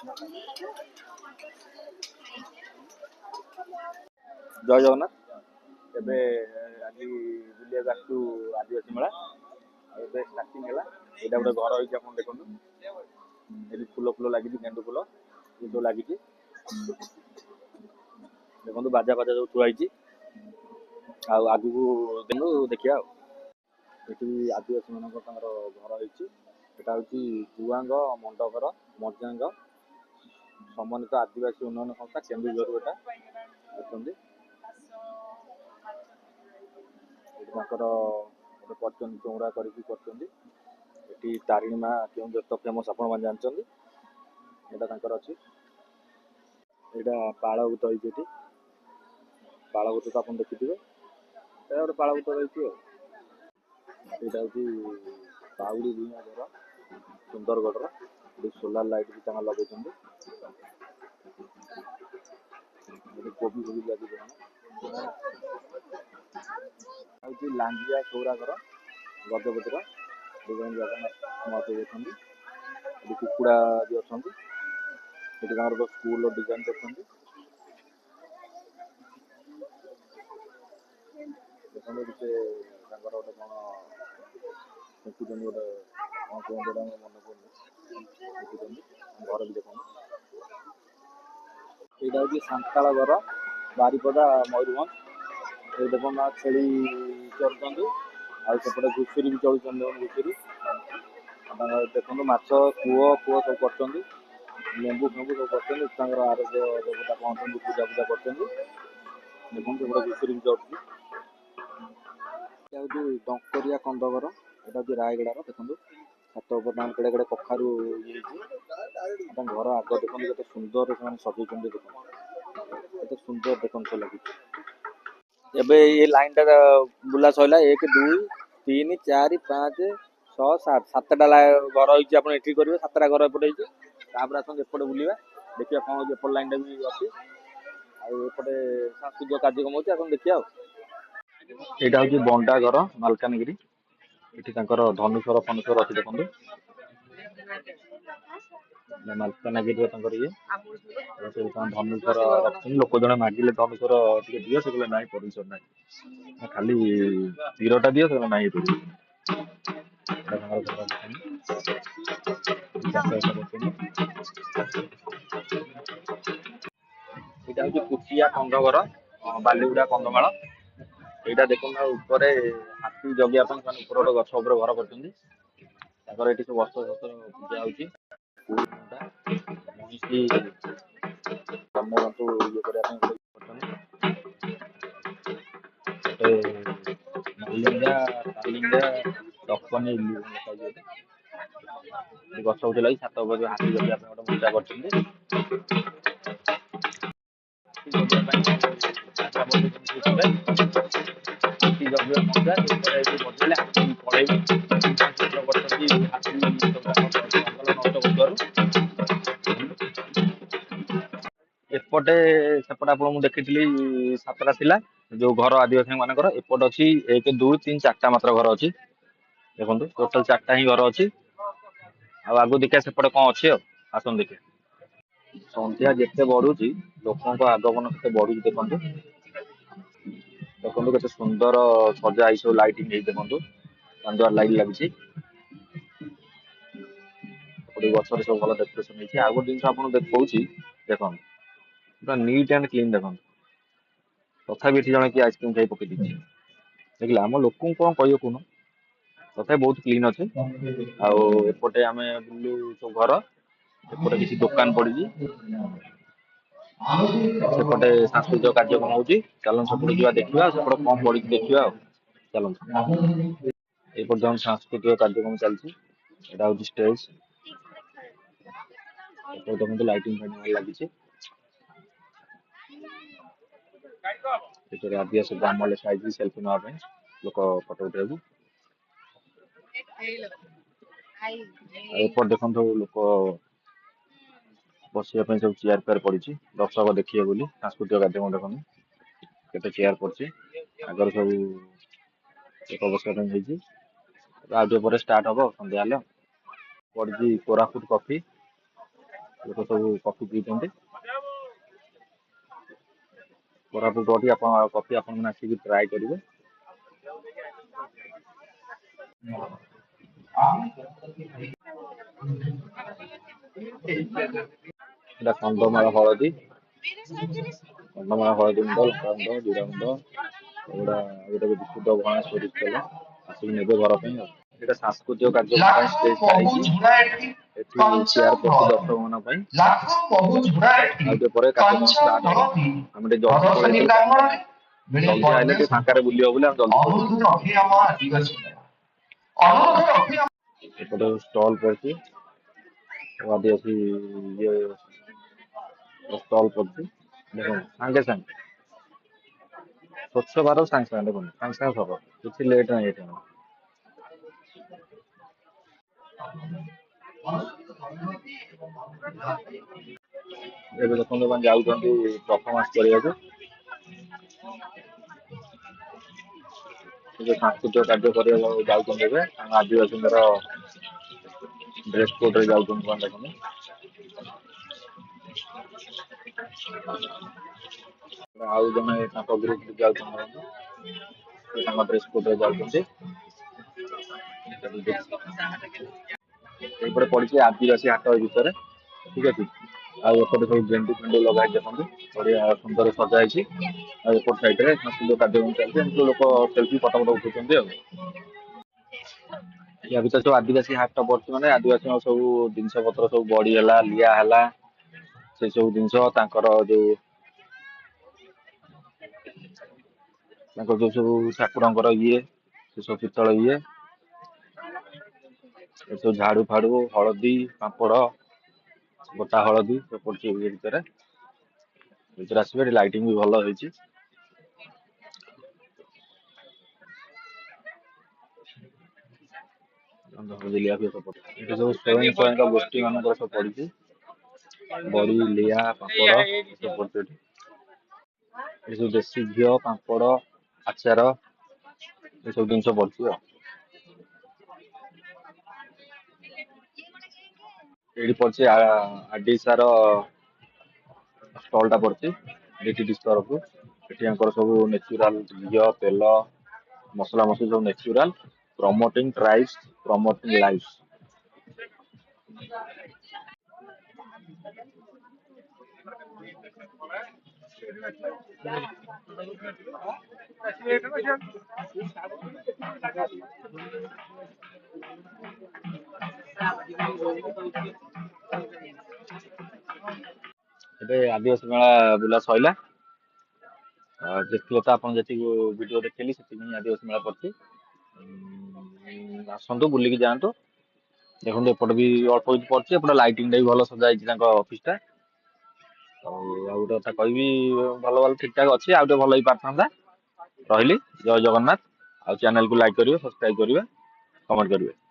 जय जगन्नाथ। ଏବେ ଆଜି ବୁଲିବାକୁ ଆସିଛୁ ଆଦିବାସୀ ମେଳା। ଏବେ ଷ୍ଟାର୍ଟିଂ ହେଲା। ଏଇଟା ଗୋଟେ ଘର ହେଇଛି, ଆପଣ ଦେଖନ୍ତୁ। ଏଠି ଫୁଲ ଫୁଲ ଲାଗିଛି, ଗେଣ୍ଡୁ ଫୁଲ ଏ ସବୁ ଲାଗିଛି। ଦେଖନ୍ତୁ ବାଜା ବାଜା ସବୁ ଥୁଆ ହେଇଛି। ଆଉ ଆଗକୁ ଦେଖିବା ଆଉ। ଏଠି ଆଦିବାସୀ ମାନଙ୍କ ତାଙ୍କର ଘର ହେଇଛି। ଏଟା ହଉଛି ଜୁଆଙ୍ଗ ମଣ୍ଡପର ମଜାଙ୍ଗ ସମନ୍ୱିତ ଆଦିବାସୀ ଉନ୍ନୟନ ସଂସ୍ଥା କେନ୍ଦୁଝର। ଏଟା ଅଛନ୍ତି ତାଙ୍କର ଗୋଟେ କରିଛନ୍ତି ଚଉରା କରିକି କରିଛନ୍ତି। ଏଠି ତାରିଣୀ ମା କେଉଁଝର ତ ଫେମସ୍, ଆପଣମାନେ ଜାଣିଛନ୍ତି। ଏଇଟା ତାଙ୍କର ଅଛି। ଏଇଟା ପାଳଭୂତ ହେଇଛି। ଏଠି ପାଳଭୂତ ତ ଆପଣ ଦେଖିଥିବେ। ଏଇଟା ଗୋଟେ ପାଳଭୂତ ରହିଛି ଆଉ। ଏଇଟା ହଉଛି ପାଉଡ଼ି ଭୂଇଁଆ ଘର ସୁନ୍ଦରଗଡ଼ର। ଏଠି ସୋଲାର ଲାଇଟ୍ ବି ତାଙ୍କର ଲଗେଇଛନ୍ତି। କୋବି ଫୋବି ଲାଗିଛି। ହଉଛି ଲାଞ୍ଜିଆ ସୌରା ଘର ଗଜପତିର। ଜଗନ୍ନାଥ ମହାପ୍ରଭୁ ଅଛନ୍ତି। ଏଠି କୁକୁଡ଼ା ବି ଅଛନ୍ତି। ଏଠି ତାଙ୍କର ଗୋଟେ ସ୍କୁଲ ଡିଜାଇନ୍ କରିଛନ୍ତି। ଦେଖନ୍ତୁ ସେ ତାଙ୍କର ଗୋଟେ କ'ଣ ଦେଖୁଛନ୍ତି, ଗୋଟେ କ'ଣ କୁହନ୍ତି ମନେ ପଡ଼ୁନି। ଦେଖୁଛନ୍ତି ଘର ବି ଦେଖନ୍ତୁ। ଏଇଟା ହଉଛି ସାନ୍ତାଳ ଘର ବାରିପଦା ମୟୂରଭଞ୍ଜ। ଏଇ ଦେଖନ୍ତୁ ଛେଳି ଚରୁଛନ୍ତି। ଆଉ ସେପଟେ ଘୁଷୁରୀ ବି ଚଳୁଛନ୍ତି। ଘୁଷୁରୀ ଦେଖନ୍ତୁ ମାଛ କୂଅ ସବୁ କରିଛନ୍ତି। ଲେମ୍ବୁ ଫେମ୍ବୁ ସବୁ କରିଛନ୍ତି। ତାଙ୍କର ଆରୋଗ୍ୟ ଦେବତା ପହଞ୍ଚନ୍ତି, ପୂଜା କରୁଛନ୍ତି। ଦେଖନ୍ତୁ ସେପଟେ ଘୁଷୁରୀ ବି ଚରୁଛି। ଏଇଟା ହଉଛି ଡଙ୍କରିଆ କନ୍ଧଘର। ଏଇଟା ହଉଛି ରାୟଗଡ଼ାର। ଦେଖନ୍ତୁ ଛାତ ଉପରେ ତାଙ୍କ କେଡ଼େ କେଡ଼େ କଖାରୁ ଇଏ ହେଇଛି। ତାଙ୍କ ଘର ଆଗ ଦେଖନ୍ତୁ କେତେ ସୁନ୍ଦର ସେମାନେ ସଜେଇଛନ୍ତି। ଦେଖନ୍ତୁ କେତେ ସୁନ୍ଦର ଦେଖନ୍ତୁ ଲାଗୁଛି। ଏବେ ଏ ଲାଇନଟା ବୁଲା ସରିଲା। 1 2 3 4 5 6 7 ସାତଟା ଘର ହେଇଛି। ଆପଣ ଏଠି କରିବେ 7ଟା ଘର ଏପଟେ ହେଇଛି। ତାପରେ ଆସନ୍ତୁ ଏପଟେ ବୁଲିବା, ଦେଖିବା କ'ଣ ହଉଛି। ଏପଟ ଲାଇନଟା ବି ଅଛି। ଆଉ ଏପଟେ ସାଂସ୍କୃତିକ କାର୍ଯ୍ୟକ୍ରମ ହେଉଛି, ଆପଣ ଦେଖିବା ଆଉ। ଏଇଟା ହଉଛି ବଣ୍ଡା ଘର ମାଲକାନଗିରି। ଏଠି ତାଙ୍କର ଧନୁଷର ଫନୁଷର ଅଛି। ଦେଖନ୍ତୁ ମାଲକାନଗିରିରେ ତାଙ୍କର ଇଏ ଧନୁଷର ରଖିଛନ୍ତି। ଲୋକ ଜଣେ ମାଗିଲେ ଧନୁଷର ଟିକେ ଦିଅ, ସେ କହିଲେ ନାହିଁ ପରମିଶନ ନାହିଁ, ଖାଲି ତୀରଟା ଦିଅ, ସେ କହିଲେ ନାହିଁ ଏଇଟା ହଉଛି କୁଚିଆ କନ୍ଧଘର ବାଲିଗୁଡା କନ୍ଧମାଳ। ଏଇଟା ଦେଖନ୍ତୁ ଉପରେ ହାତୀ ଜଗିବା ପାଇଁ ସେମାନେ ଉପରେ ଗୋଟେ ଗଛ ଉପରେ ଘର କରିଛନ୍ତି। ତାଙ୍କର ଏଠି ସବୁ ଅସ୍ତ୍ର ଶସ୍ତ୍ର ପୂଜା ହଉଛି। ମଇଁଷି ବନ୍ୟଜନ୍ତୁ ଇଏ କରିବା ପାଇଁ ଗଛ ଉଠେ ଲାଗି ଛାତ ଉପରେ ହାତୀ ଜଗିବା ପାଇଁ ଗୋଟେ ପୂଜା କରିଛନ୍ତି। ଏପଟେ ସେପଟେ ଆପଣ ମୁଁ ଦେଖିଥିଲି 7ଟା ଥିଲା ଯୋଉ ଘର ଆଦିବାସୀ ମାନଙ୍କର। ଏପଟେ ଅଛି 1 2 3 4ଟା ମାତ୍ର ଘର ଅଛି। ଦେଖନ୍ତୁ ଟୋଟାଲ 4ଟା ହିଁ ଘର ଅଛି। ଆଉ ଆଗକୁ ଦେଖିବା ସେପଟେ କ'ଣ ଅଛି ଆଉ। ଆସନ୍ତୁ ଦେଖିବା। ସନ୍ଧ୍ୟା ଯେତେ ବଢୁଛି ଲୋକଙ୍କ ଆଗମନ ସେତେ ବଢୁଛି। ଦେଖନ୍ତୁ କେତେ ସୁନ୍ଦର ସଜା ହେଇ ସବୁ ଲାଇଟିଂ ହେଇ। ଦେଖନ୍ତୁ ଚାନ୍ଦୁଆ ଲାଇଟ୍ ଲାଗିଛି। ଗଛରେ ସବୁ ଭଲ ଡେକୋରେସନ ହେଇଛି। ଆଉ ଗୋଟେ ଜିନିଷ ଆପଣ କହୁଛି, ଦେଖନ୍ତୁ ପୁରା ନିଟ୍ ଆଣ୍ଡ କ୍ଲିନ୍। ଦେଖନ୍ତୁ ତଥାପି ଏଠି ଜଣେ କିଏ ଆଇସ୍କ୍ରିମ୍ ଖାଇ ପକେଇ ଦେଇଛି। ଦେଖିଲେ ଆମ ଲୋକଙ୍କୁ କ'ଣ କହିବ କୁହନ। ତଥାପି ବହୁତ କ୍ଲିନ୍ ଅଛି। ଆଉ ଏପଟେ ଆମେ ବୁଲୁ ସବୁ ଘର। ଏପଟେ କିଛି ଦୋକାନ ପଡିଛି। ସେପଟେ ସାଂସ୍କୃତିକ କାର୍ଯ୍ୟକ୍ରମ ହଉଛି। ଚାଲନ୍ତୁ ସେପଟେ ଯିବା ଦେଖିବା। ସେପଟେ କ'ଣ ପଡିଛି ଦେଖିବା ଆଉ। ଚାଲନ୍ତୁ। ଏପଟେ ଜଣେ ସାଂସ୍କୃତିକ କାର୍ଯ୍ୟକ୍ରମ ଚାଲିଛି। ଏଇଟା ହଉଛି ଷ୍ଟେଜ। ଏପଟେ ଦେଖନ୍ତୁ ଲାଇଟିଂ ଫାଇଟିଂ ଲାଗିଛି। ଏଠାରେ ଆଦିବାସୀ ଗ୍ରାମ ଲେଖା ହେଇଛି। ସେଲ୍ଫି ନେବା ପାଇଁ, ଲୋକ ଫଟୋ ଉଠେଇବାକୁ। ଏପଟେ ଦେଖନ୍ତୁ ଲୋକ ବସିବା ପାଇଁ ସବୁ ଚେୟାର ଫେୟାର ପଡିଛି। ଦର୍ଶକ ଦେଖିବେ ବୋଲି ସାଂସ୍କୃତିକ କାର୍ଯ୍ୟକ୍ରମ। ଦେଖନ୍ତୁ କେତେ ଚେୟାର ପଡିଛି। ଆଗରେ ସବୁ ଲୋକ ବସିବା ପାଇଁ ହେଇଛି। ଆଉ ଟିକେ ପରେ ଷ୍ଟାର୍ଟ ହବ ସନ୍ଧ୍ୟା ହେଲେ। ପଡିଛି କୋରାପୁଟ କଫି। लोक सब कॉफी पीते कोरापुट रही आप कॉफी आपण आसिक ट्राए करेंगे এটা कंधमाल हलदी कंधमाल हलदी गुंड लंका गुंड जीरा गुंड एगुड़ा गोटे विशुद्ध भणा सोरिष तेल आसिक ने घर पर এটা সাংস্কৃতিক কার্যক্রম স্টেজ চাইছি এটি চেয়ার প্রতি দর্শকମାନଙ୍କ ପାଇଁ ଆଉ ଟିକେ ପରେ କାର୍ଯ୍ୟକ୍ରମ ଷ୍ଟାର୍ଟ ହେବ ଆମେ ଟିକେ ଜଲ୍ଦି ପଳେଇଥିଲୁ ଜଲ୍ଦି ଆଇଲେ ଟିକେ ଫାଙ୍କାରେ ବୁଲି ହେବ ବୋଲି ଆମେ ଜଲ୍ଦି ପଳେଇଥିଲୁ ଏପଟେ ଷ୍ଟଲ୍ ପଡ଼ିଛି ଆଦିବାସୀ ଇଏ ଷ୍ଟଲ୍ ପଡ଼ିଛି ଦେଖନ୍ତୁ ସାଙ୍ଗେ ସାଙ୍ଗେ ସ୍ୱଚ୍ଛ ଭାରତ ସାଙ୍ଗେ ସାଙ୍ଗେ ଦେଖନ୍ତୁ ସାଙ୍ଗେ ସାଙ୍ଗେ ସବ କିଛି ଲେଟ୍ ନାହିଁ ଏଠି ଏବେ ଦେଖନ୍ତୁ ମାନେ ଯାଉଛନ୍ତି ପରଫର୍ମାନ୍ସ କରିବାକୁ ସାଂସ୍କୃତିକ କାର୍ଯ୍ୟ କରିବାକୁ ଯାଉଛନ୍ତି ଏବେ ଆମ ଆଦିବାସୀଙ୍କର ଡ୍ରେସ୍ କୋଡ୍ରେ ଯାଉଛନ୍ତି ମାନେ ଦେଖନ୍ତୁ ଆଉ ଜଣେ ତାଙ୍କ ଗ୍ରୁପ ଯାଉଛନ୍ତି ତାଙ୍କ ଡ୍ରେସ୍ କୋଡ୍ରେ ଯାଉଛନ୍ତି ଏଇପଟେ ପଡିଛି ଆଦିବାସୀ ହାଟ ଭିତରେ ଠିକ ଅଛି ଆଉ ଏପଟେ ସବୁ ଗେଣ୍ଡୁ ଫେଣ୍ଡୁ ଲଗା ହେଇଛି ଦେଖନ୍ତୁ ବଢିଆ ସୁନ୍ଦର ସଜା ହେଇଛି ଆଉ ଏପଟ ସାଇଡରେ ସାଂସ୍କୃତିକ କାର୍ଯ୍ୟକ୍ରମ ଚାଲିଛି ଏମିତି ଲୋକ ସେଲ୍ଫି ଫଟୋ ଫଟୋ ଉଠୁଛନ୍ତି ଆଉ ୟା ଭିତରେ ସବୁ ଆଦିବାସୀ ହାଟ ପଡିଛି ମାନେ ଆଦିବାସୀଙ୍କ ସବୁ ଜିନିଷ ପତ୍ର ସବୁ ବଢି ହେଲା ଲିଆ ହେଲା ସେ ସବୁ ଜିନିଷ ତାଙ୍କର ଯୋଉ ସବୁ ଠାକୁରଙ୍କର ଇଏ ସେ ସବୁ ପିତ୍ତଳ ଇଏ ଏସବୁ ଝାଡୁ ଫାଡୁ ହଳଦୀ ପାମ୍ପଡ ଗୋଟା ହଳଦୀ ସବୁ ପଡୁଛି ଭିତରେ ଆସିବେ ଏଠି ଲାଇଟିଂ ବି ଭଲ ହେଇଛି ଏଠି ସବୁ ସ୍ୱୟଂ ସହାୟକ ଗୋଷ୍ଠୀ ମାନଙ୍କର ସବୁ ପଡିଛି ବଡି ଲିଆ ପାମ୍ପଡ ସବୁ ପଡୁଛି ଏଠି ଏସବୁ ଦେଶୀ ଘିଅ ପାମ୍ପଡ ଆଚାର ଏସବୁ ଜିନିଷ ପଡୁଛି ଆଉ ଏଇଠି ପଡିଛି ଆଡିଶାର ଷ୍ଟଲ୍ ଟା ପଡିଛି ଡିଟିଡି ତରଫରୁ ଏଠି ଆଙ୍କର ସବୁ ନେଚୁରାଲ ଘିଅ ତେଲ ମସଲା ମସଲି ସବୁ natural promoting tribes promoting life ଏବେ ଆଦିବାସୀ ମେଳା ବୁଲା ସଇଲା ଦେଖିଲେ ତ ଆପଣ ଯେତିକି ଭିଡିଓ ଦେଖେଇଲି ସେତିକି ହିଁ ଆଦିବାସୀ ମେଳା ପଡିଛି ଆସନ୍ତୁ ବୁଲିକି ଯାଆନ୍ତୁ ଦେଖନ୍ତୁ ଏପଟେ ବି ଅଳ୍ପ କିଛି ପଡିଛି ଏପଟେ ଲାଇଟିଂ ଟା ବି ଭଲ ସଜା ହେଇଛି ତାଙ୍କ ଅଫିସ ଟା ଆଉ ଗୋଟେ କଥା କହିବି ଭଲ ଭଲ ଠିକ ଠାକ ଅଛି ଆଉ ଟିକେ ଭଲ ହେଇପାରିଥାନ୍ତା ରହିଲି ଜୟ ଜଗନ୍ନାଥ ଆଉ ଚ୍ୟାନେଲକୁ ଲାଇକ୍ କରିବେ ସବସ୍କ୍ରାଇବ କରିବେ କମେଣ୍ଟ କରିବେ